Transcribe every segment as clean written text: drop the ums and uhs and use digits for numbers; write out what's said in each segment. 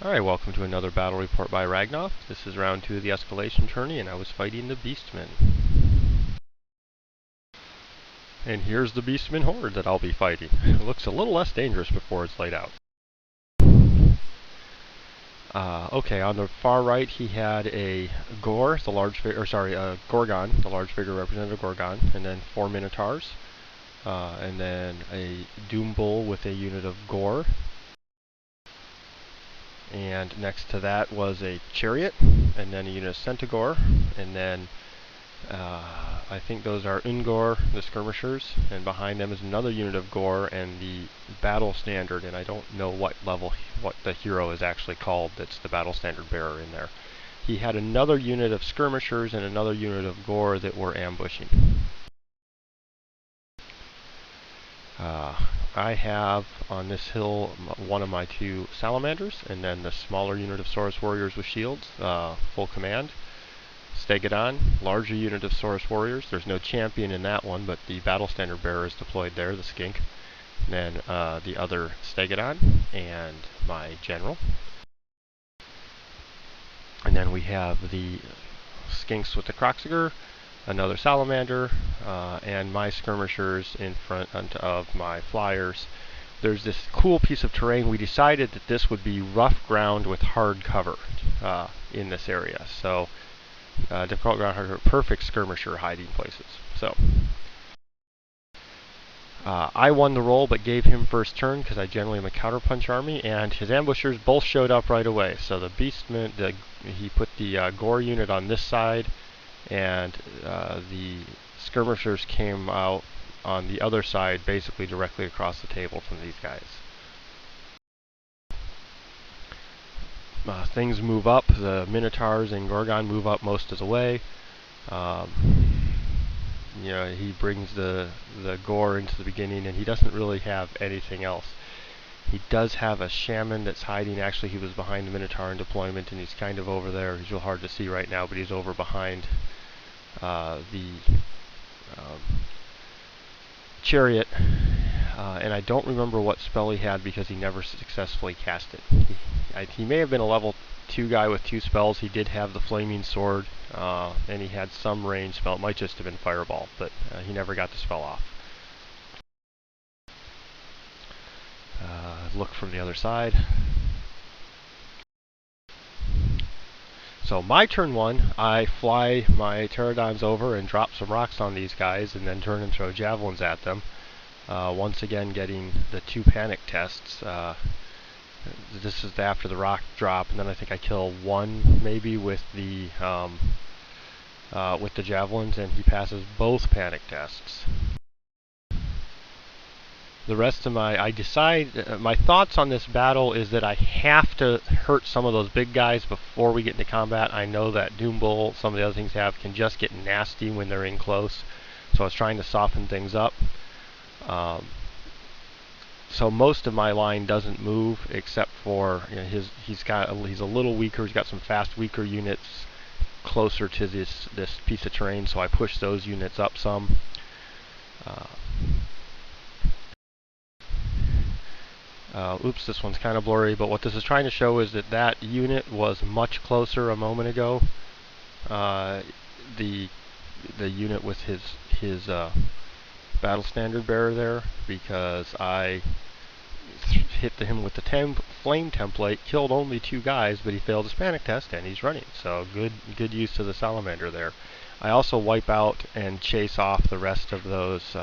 Alright, welcome to another battle report by Ragnoff. This is round 2 of the escalation tourney, and I was fighting the Beastmen. And here's the Beastmen horde that I'll be fighting. It looks a little less dangerous before it's laid out. Okay, on the far right he had a Gorgon, the large figure representative Gorgon, and then 4 Minotaurs, and then a Doom Bull with a unit of Gore. And next to that was a Chariot, and then a unit of Centaur, and then I think those are Ungor, the skirmishers, and behind them is another unit of Gore and the battle standard, and I don't know what the hero is actually called that's the battle standard bearer in there. He had another unit of skirmishers and another unit of Gore that were ambushing. I have on this hill one of my 2 salamanders, and then the smaller unit of Saurus warriors with shields, full command. Stegodon, larger unit of Saurus warriors. There's no champion in that one, but the battle standard bearer is deployed there, the skink. And then the other Stegodon and my general. And then we have the skinks with the Kroxiger, another salamander, and my skirmishers in front of my flyers. There's this cool piece of terrain. We decided that this would be rough ground with hard cover in this area. So difficult ground, hard, perfect skirmisher hiding places. So I won the roll, but gave him first turn because I generally am a counterpunch army, and his ambushers both showed up right away. So the Beastmen, he put the Gore unit on this side, and the skirmishers came out on the other side, basically directly across the table from these guys. Things move up. The Minotaurs and Gorgon move up most of the way. He brings the Gore into the beginning, and he doesn't really have anything else. He does have a Shaman that's hiding. Actually, he was behind the Minotaur in deployment, and he's kind of over there. He's real hard to see right now, but he's over behind the Chariot. And I don't remember what spell he had because he never successfully cast it. He may have been a level 2 guy with 2 spells. He did have the Flaming Sword, and he had some range spell. It might just have been Fireball, but he never got the spell off. Look from the other side. So my turn 1, I fly my pterodons over and drop some rocks on these guys, and then turn and throw javelins at them. Once again getting the 2 panic tests. This is after the rock drop, and then I think I kill 1 maybe with the javelins, and he passes both panic tests. The rest of my thoughts on this battle is that I have to hurt some of those big guys before we get into combat. I know that Doom Bull, some of the other things can just get nasty when they're in close, so I was trying to soften things up. So most of my line doesn't move except for he's a little weaker. He's got some fast, weaker units closer to this piece of terrain, so I push those units up some. Oops, this one's kind of blurry, but what this is trying to show is that unit was much closer a moment ago. The unit with his battle standard bearer there, because I hit him with the flame template, killed only 2 guys, but he failed his panic test and he's running. So good use of the salamander there. I also wipe out and chase off the rest of those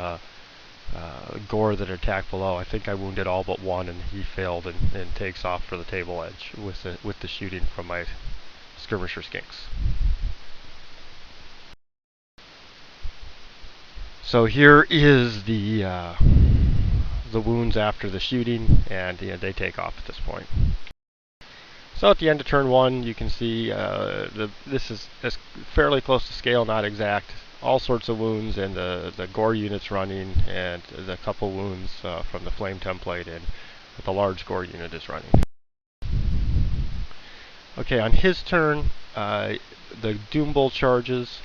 Gore that attack below. I think I wounded all but 1, and he failed and takes off for the table edge with the shooting from my skirmisher skinks. So here is the wounds after the shooting, and they take off at this point. So at the end of turn 1, you can see this is fairly close to scale, not exact. All sorts of wounds, and the Gore unit's running, and the couple wounds from the flame template, and the large Gore unit is running. Okay, on his turn, the Doom Bull charges.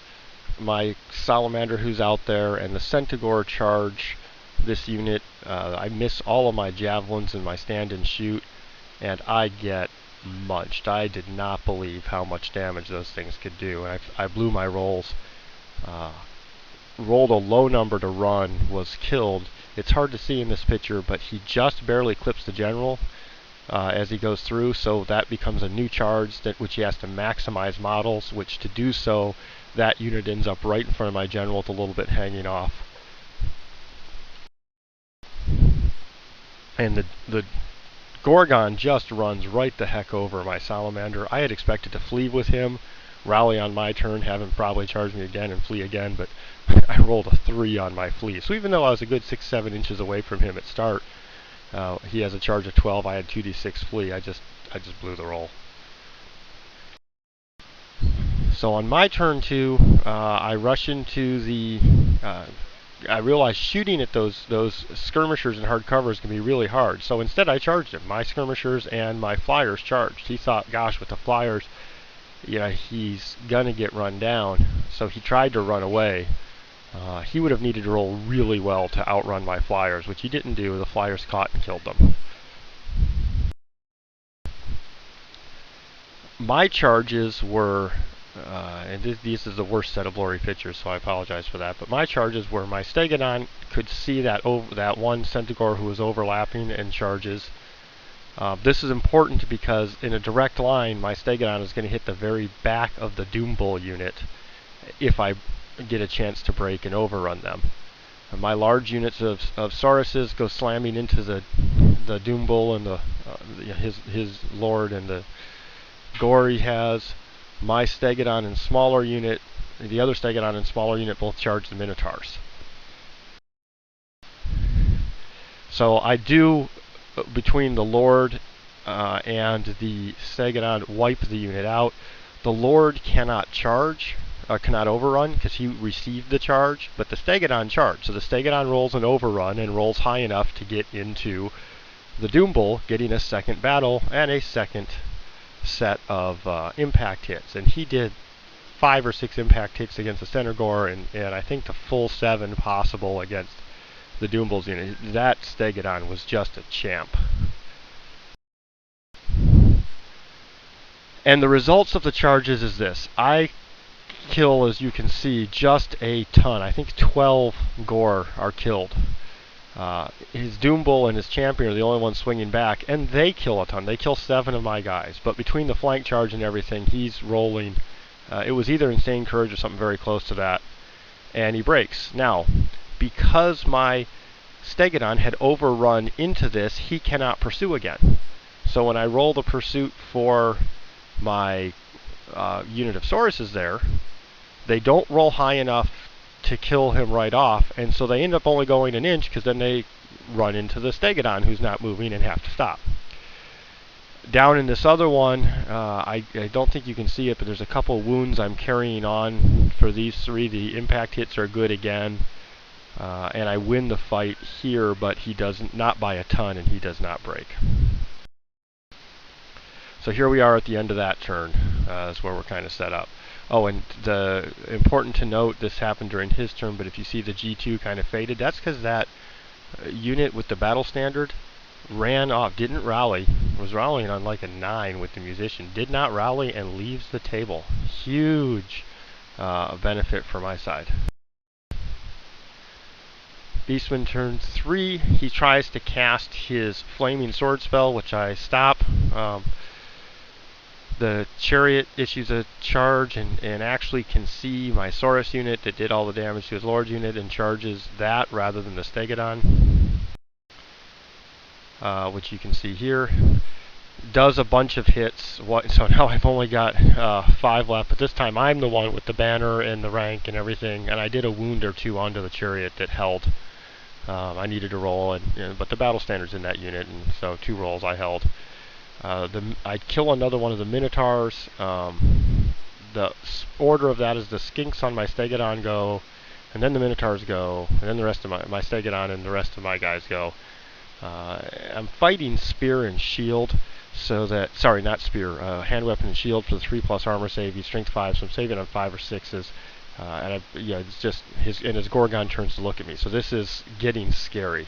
My Salamander who's out there, and the Centaur charge this unit. I miss all of my javelins and my stand and shoot, and I get munched. I did not believe how much damage those things could do. And I blew my rolls. Rolled a low number to run, was killed. It's hard to see in this picture, but he just barely clips the general as he goes through, so that becomes a new charge which he has to maximize models, which to do so, that unit ends up right in front of my general with a little bit hanging off. And the Gorgon just runs right the heck over my Salamander. I had expected to flee with him, rally on my turn, have him probably charge me again and flee again, but I rolled a 3 on my flee. So even though I was a good 6-7 inches away from him at start, he has a charge of 12, I had 2d6 flee, I just blew the roll. So on my turn 2, I rush into the... I realized shooting at those skirmishers in hard cover is going to be really hard. So instead I charged him. My skirmishers and my flyers charged. He thought, gosh, with the flyers, he's going to get run down. So he tried to run away. He would have needed to roll really well to outrun my flyers, which he didn't do. The flyers caught and killed them. My charges were, and this is the worst set of blurry pictures, so I apologize for that, but my charges were my Stegodon could see that one Centaur who was overlapping and charges. This is important because in a direct line, my Stegodon is going to hit the very back of the Doom Bull unit if I get a chance to break and overrun them. My large units of Sauruses go slamming into the Doom Bull and his Lord and the Gore he has. My Stegodon and smaller unit, the other Stegodon and smaller unit both charge the Minotaurs. So I do, between the Lord and the Stegodon, wipe the unit out. The Lord cannot charge, cannot overrun, because he received the charge, but the Stegodon charged. So the Stegodon rolls an overrun and rolls high enough to get into the Doom Bull, getting a second battle and a second set of impact hits. And he did 5 or 6 impact hits against the Center Gore, and I think the full 7 possible against the Doom Bulls unit. That Stegodon was just a champ. And the results of the charges is this. I kill, as you can see, just a ton. I think 12 Gore are killed. His Doom Bull and his Champion are the only ones swinging back, and they kill a ton. They kill 7 of my guys. But between the flank charge and everything, he's rolling. It was either Insane Courage or something very close to that. And he breaks. Now, because my Stegodon had overrun into this, he cannot pursue again. So when I roll the pursuit for my unit of Sauruses there, they don't roll high enough to kill him right off, and so they end up only going an inch, because then they run into the Stegodon who's not moving and have to stop. Down in this other one, I don't think you can see it, but there's a couple wounds I'm carrying on for these 3. The impact hits are good again, and I win the fight here, but he doesn't, not by a ton, and he does not break. So here we are at the end of that turn. That's where we're kind of set up. Oh, and the important to note, this happened during his turn, but if you see the G2 kind of faded, that's because that unit with the battle standard ran off, didn't rally, was rallying on like a 9 with the musician, did not rally and leaves the table. Huge benefit for my side. Beastman turn 3, he tries to cast his Flaming Sword spell, which I stop. The Chariot issues a charge and actually can see my Saurus unit that did all the damage to his Lord unit and charges that rather than the Stegodon, which you can see here. Does a bunch of hits, so now I've only got 5 left, but this time I'm the one with the banner and the rank and everything, and I did a wound or 2 onto the Chariot that held. I needed to roll, but the battle standard's in that unit, and so 2 rolls I held. I'd kill another one of the Minotaurs. The order of that is the Skinks on my Stegodon go, and then the Minotaurs go, and then the rest of my Stegodon and the rest of my guys go. I'm fighting Spear and Shield, so that, sorry, not Spear, Hand Weapon and Shield for the 3+ armor save. He's Strength 5, so I'm saving on 5 or 6s. And it's just his Gorgon turns to look at me. So this is getting scary.